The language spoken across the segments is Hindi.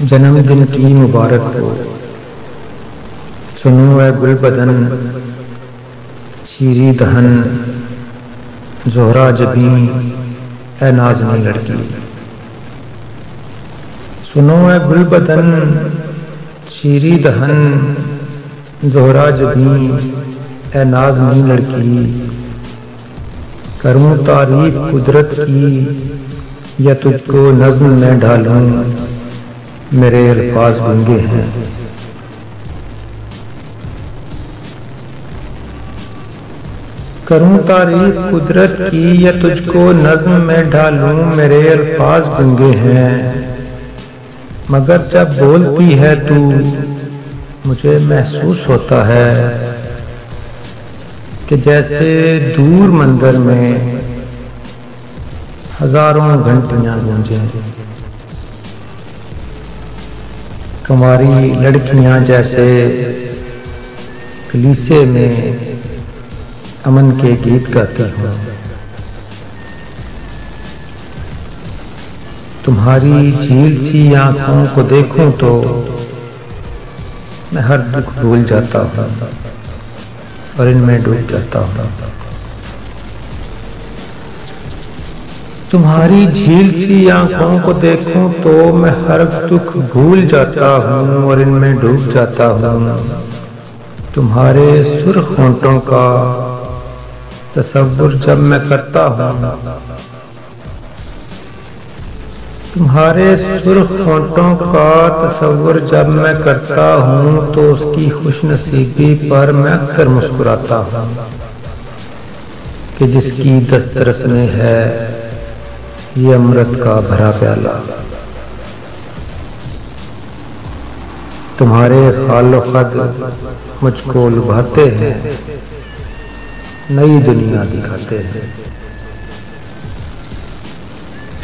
जन्मदिन की मुबारक हो। सुनो है गुल बदन शीरी दहन जोहरा जबी है नाज़नी लड़की। सुनो है गुल बदन शीरी दहन जोहरा जबी है नाज़नी लड़की। करूँ तारीफ कुदरत की या तुझको नज़्म में ढालूं, मेरे अल्फाज गूंगे हैं। करूं तारीफ कुदरत की या तुझको नज़्म में ढालूं, मेरे अल्फाज गूंगे हैं। मगर जब बोलती है तू मुझे महसूस होता है कि जैसे दूर मंदिर में हजारों घंटियां गूंजे। कुंवारी लड़कियां जैसे कलीसे में अमन के गीत गाती हो। तुम्हारी झील सी आंखों को देखूं तो मैं हर दुख भूल जाता हूँ और इनमें डूब जाता हूँ। तुम्हारी झील सी आंखों को देखूं तो मैं हर दुख भूल जाता हूँ और इनमें डूब जाता हूँ। तुम्हारे सुर्ख होंठों का तसव्वुर जब मैं करता हूँ, तुम्हारे सुर्ख होंठों का तसव्वुर जब मैं करता हूँ तो उसकी खुशनसीबी पर मैं अक्सर मुस्कुराता हूँ कि जिसकी दस्तरस में है ये अमृत का भरा प्याला। तुम्हारे खालो खद मुझको लुभाते हैं, नई दुनिया दिखाते हैं।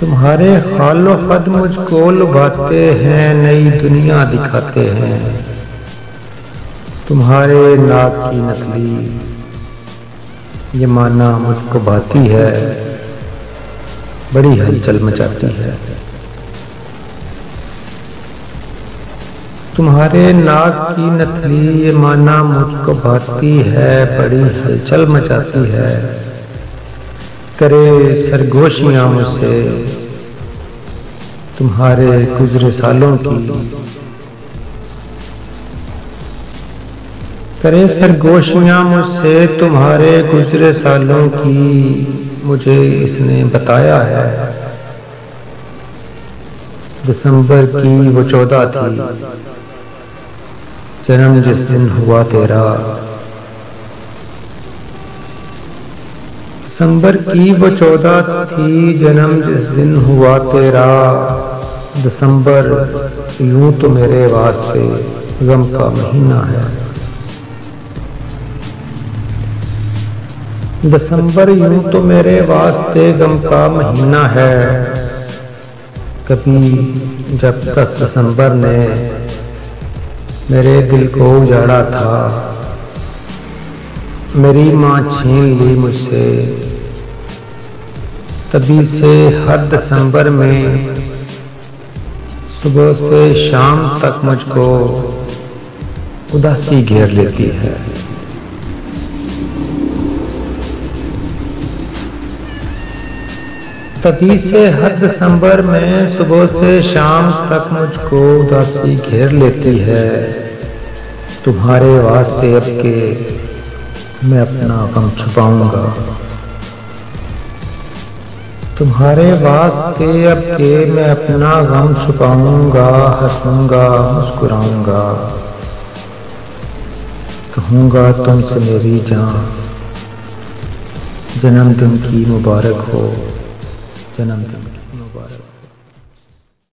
तुम्हारे खालो खद मुझको लुभाते हैं, नई दुनिया दिखाते हैं। तुम्हारे नाक की नकली ये माना मुझको भाती है, बड़ी हलचल मचाती है। तुम्हारे नाक की नथली ये माना मुझको भाती है, बड़ी हलचल मचाती है। करे सरगोशियां मुझसे तुम्हारे गुजरे सालों की, करे सरगोशियां मुझसे तुम्हारे गुजरे सालों की। मुझे इसने बताया है दिसंबर की वो 14 थी, जन्म जिस दिन हुआ तेरा। दिसंबर की वो 14 थी, जन्म जिस दिन हुआ तेरा। दिसंबर यूं तो मेरे वास्ते गम का महीना है। दिसंबर यूं तो मेरे वास्ते गम का महीना है। कभी जब तक दिसंबर ने मेरे दिल को उजाड़ा था, मेरी माँ छीन ली मुझसे। तभी से हर दिसंबर में सुबह से शाम तक मुझको उदासी घेर लेती है। तभी से हर दिसंबर में सुबह से शाम तक मुझको उदासी घेर लेती है। तुम्हारे वास्ते अब के मैं अपना गम छुपाऊंगा। तुम्हारे वास्ते अब के मैं अपना गम छुपाऊंगा। हंसूंगा मुस्कुराऊंगा, कहूंगा तुमसे मेरी जान, जन्मदिन की मुबारक हो। जन्मदिन